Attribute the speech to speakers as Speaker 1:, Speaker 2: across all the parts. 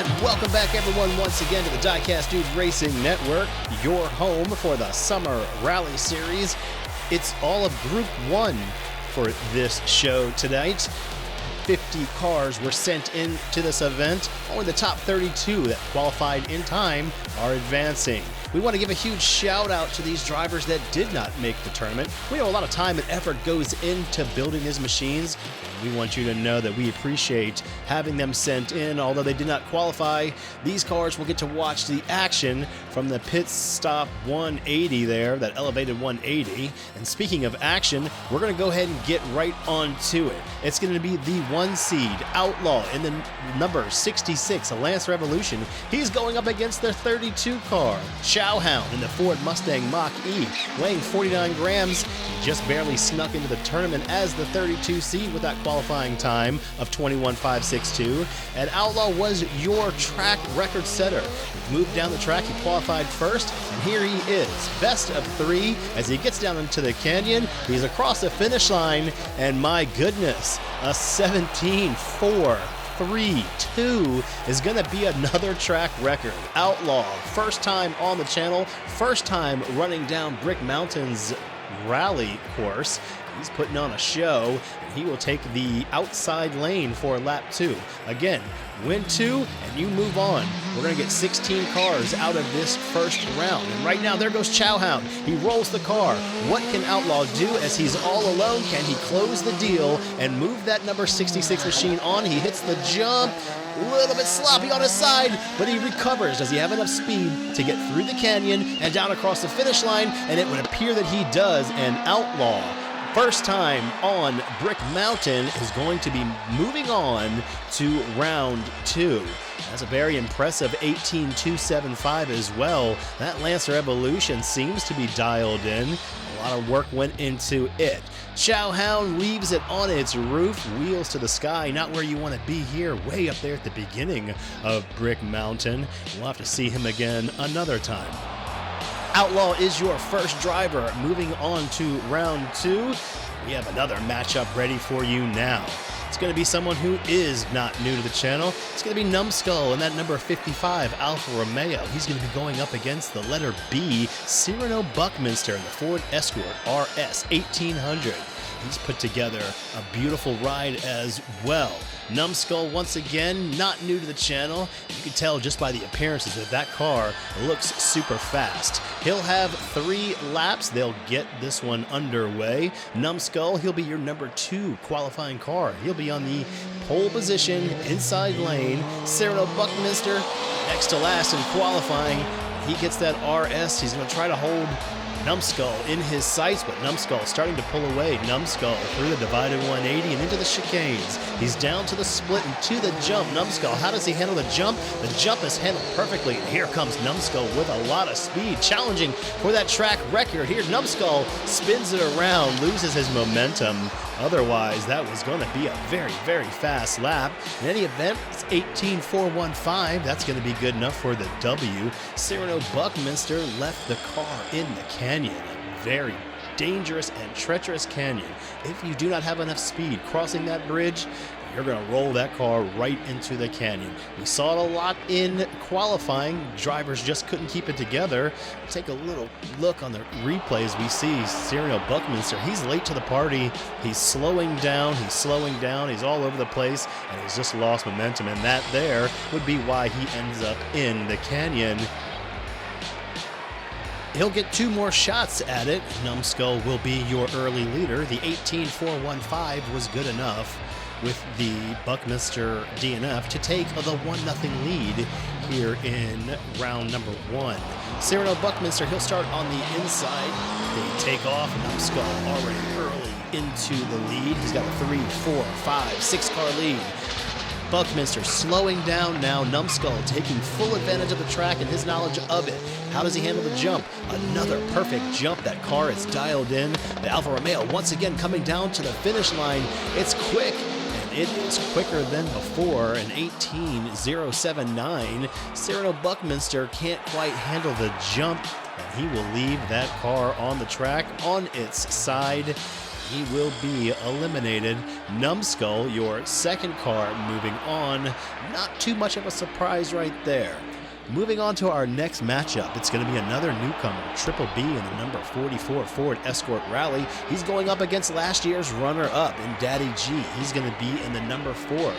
Speaker 1: And welcome back, everyone, once again to the Diecast Dudes Racing Network, your home for the Summer Rally Series. It's all of Group 1 for this show tonight. 50 cars were sent into this event. Only the top 32 that qualified in time are advancing. We want to give a huge shout out to these drivers that did not make the tournament. We know a lot of time and effort goes into building these machines. We want you to know that we appreciate having them sent in. Although they did not qualify, these cars will get to watch the action from the pit stop 180 there, that elevated 180. And speaking of action, we're going to go ahead and get right onto it. It's going to be the 1 seed, Outlaw, in the number 66, a Lance Revolution. He's going up against their 32 car, Chowhound, in the Ford Mustang Mach-E, weighing 49 grams. He just barely snuck into the tournament as the 32 seed with that qualifying time of 21.562, and Outlaw was your track record setter. He moved down the track, he qualified first, and here he is, best of 3 as he gets down into the canyon. He's across the finish line, and my goodness, a 17.432 is going to be another track record. Outlaw, first time on the channel, first time running down Brick Mountain's rally course. He's putting on a show, and he will take the outside lane for lap 2. Again, win 2, and you move on. We're going to get 16 cars out of this first round. And right now, there goes Chowhound. He rolls the car. What can Outlaw do as he's all alone? Can he close the deal and move that number 66 machine on? He hits the jump. A little bit sloppy on his side, but he recovers. Does he have enough speed to get through the canyon and down across the finish line? And it would appear that he does, and Outlaw, first time on Brick Mountain, is going to be moving on to round 2. That's a very impressive 18.275 as well. That Lancer Evolution seems to be dialed in. A lot of work went into it. Chowhound leaves it on its roof, wheels to the sky, not where you want to be here, way up there at the beginning of Brick Mountain. We'll have to see him again another time. Outlaw is your first driver. Moving on to round 2, we have another matchup ready for you now. It's going to be someone who is not new to the channel. It's going to be Numbskull and that number 55, Alfa Romeo. He's going to be going up against the letter B, Cyrano Buckminster in the Ford Escort RS 1800. He's put together a beautiful ride as well. Numbskull, once again, not new to the channel. You can tell just by the appearances that that car looks super fast. He'll have 3 laps. They'll get this one underway. Numbskull, he'll be your number 2 qualifying car. He'll be on the pole position, inside lane. Cyrano Buckminster, next to last in qualifying. He gets that RS. He's going to try to hold Numbskull in his sights, but Numbskull starting to pull away. Numbskull through the divided 180 and into the chicanes. He's down to the split and to the jump. Numbskull, how does he handle the jump? The jump is handled perfectly. And here comes Numbskull with a lot of speed, challenging for that track record. Here, Numbskull spins it around, loses his momentum. Otherwise, that was going to be a very, very fast lap. In any event, it's 18.415. That's going to be good enough for the W. Cyrano Buckminster left the car in the canyon. A very dangerous and treacherous canyon. If you do not have enough speed crossing that bridge, you're going to roll that car right into the canyon. We saw it a lot in qualifying. Drivers just couldn't keep it together. Take a little look on the replays. We see Cyrano Buckminster. He's late to the party. He's slowing down. He's all over the place, and he's just lost momentum. And that there would be why he ends up in the canyon. He'll get 2 more shots at it. Numbskull will be your early leader. The 18.415 was good enough with the Buckminster DNF to take the 1-0 lead here in round number 1. Cyrano Buckminster, he'll start on the inside. They take off. Numbskull already early into the lead. He's got a 3, 4, 5, 6 car lead. Buckminster slowing down now. Numbskull taking full advantage of the track and his knowledge of it. How does he handle the jump? Another perfect jump. That car is dialed in. The Alfa Romeo once again coming down to the finish line. It's quick. It is quicker than before, an 18.079. Cyrano Buckminster can't quite handle the jump, and he will leave that car on the track on its side. he will be eliminated. Numbskull, your second car, moving on. Not too much of a surprise right there. Moving on to our next matchup, it's going to be another newcomer, Triple B in the number 44 Ford Escort Rally. He's going up against last year's runner-up in Daddy G. He's going to be in the number 4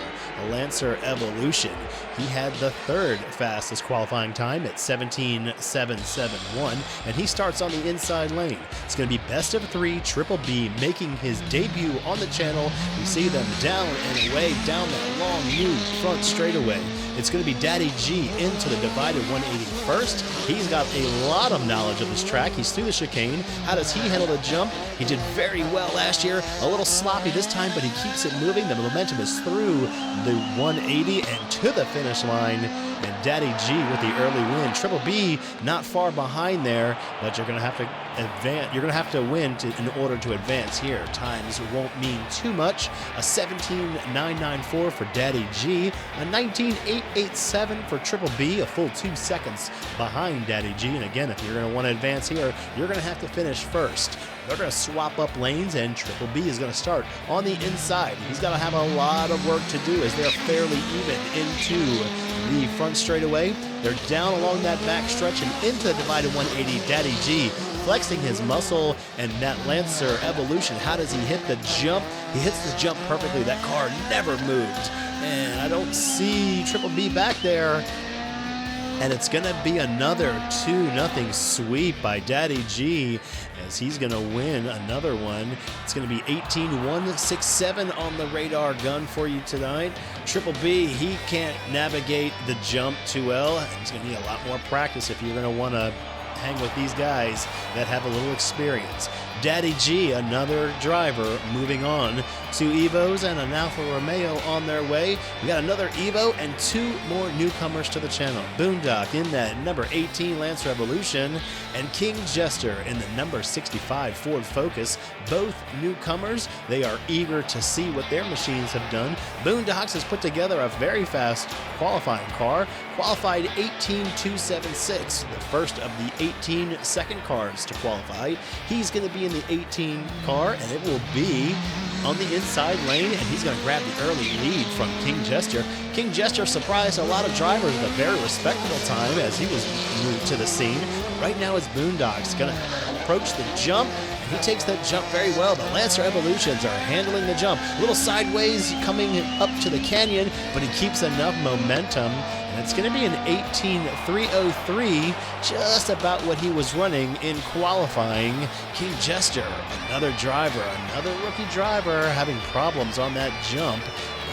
Speaker 1: Lancer Evolution. He had the third fastest qualifying time at 17.771, and he starts on the inside lane. It's going to be best of 3, Triple B making his debut on the channel. We see them down and away down that long new front straightaway. It's going to be Daddy G into the divided 180 first. He's got a lot of knowledge of this track. He's through the chicane. How does he handle the jump? He did very well last year. A little sloppy this time, but he keeps it moving. The momentum is through the 180 and to the finish line. And Daddy G with the early win. Triple B not far behind there, but you're going to have to advance. You're going to have to win in order to advance here. Times won't mean too much. A 17.994 for Daddy G, a 19.887 for Triple B, a full 2 seconds behind Daddy G. And again, if you're going to want to advance here, you're going to have to finish first. They're going to swap up lanes, and Triple B is going to start on the inside. He's got to have a lot of work to do as they're fairly even into the front straightaway. They're down along that back stretch and into the divided 180. Daddy G flexing his muscle, and that Lancer Evolution, how does he hit the jump? He hits the jump perfectly. That car never moved, and I don't see Triple B back there. And it's going to be another 2-0 sweep by Daddy G as he's going to win another one. It's going to be 18.167 on the radar gun for you tonight. Triple B, he can't navigate the jump too well. He's going to need a lot more practice if you're going to want to hang with these guys that have a little experience. Daddy G, another driver, moving on to Evos and an Alfa Romeo on their way. We got another Evo and 2 more newcomers to the channel. Boondock in that number 18 Lancer Evolution and King Jester in the number 65 Ford Focus. Both newcomers. They are eager to see what their machines have done. Boondocks has put together a very fast qualifying car. Qualified 18.276, the first of the 18 second cars to qualify. He's going to be in the 18 car, and it will be on the inside lane, and he's going to grab the early lead from King Jester. King Jester surprised a lot of drivers with a very respectable time as he was moved to the scene. Right now it's Boondocks going to approach the jump. He takes that jump very well. The Lancer Evolutions are handling the jump. A little sideways coming up to the canyon, but he keeps enough momentum. And it's going to be an 18.303, just about what he was running in qualifying. King Jester, another driver, another rookie driver having problems on that jump.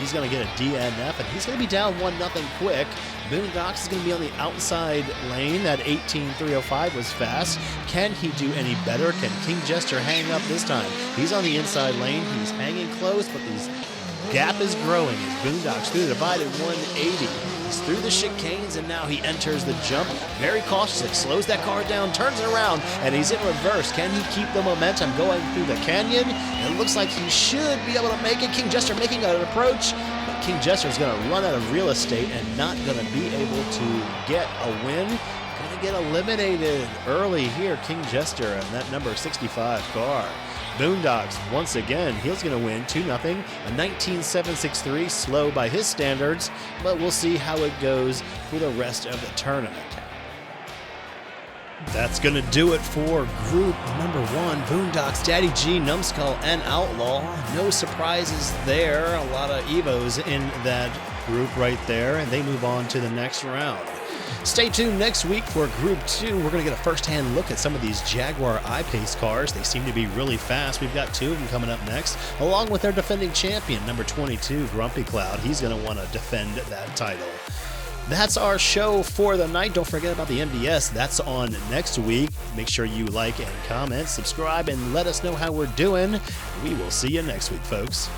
Speaker 1: He's going to get a DNF, and he's going to be down 1-0 quick. Boondocks is going to be on the outside lane. That 18.305 was fast. Can he do any better? Can King Jester hang up this time? He's on the inside lane. He's hanging close, but the gap is growing as Boondocks through the divided 180. He's through the chicanes, and now he enters the jump. Very cautiously, slows that car down, turns it around, and he's in reverse. Can he keep the momentum going through the canyon? It looks like he should be able to make it. King Jester making an approach, but King Jester is going to run out of real estate and not going to be able to get a win. Going to get eliminated early here, King Jester, and that number 65 car. Boondocks, once again, he's going to win 2-0, a 19.763, slow by his standards, but we'll see how it goes for the rest of the tournament. That's going to do it for group number 1, Boondocks, Daddy G, Numbskull, and Outlaw. No surprises there. A lot of Evos in that group right there, and they move on to the next round. Stay tuned next week for Group 2. We're going to get a first-hand look at some of these Jaguar I-Pace cars. They seem to be really fast. We've got 2 of them coming up next, along with their defending champion, number 22, Grumpy Cloud. He's going to want to defend that title. That's our show for the night. Don't forget about the MDS. That's on next week. Make sure you like and comment, subscribe, and let us know how we're doing. We will see you next week, folks.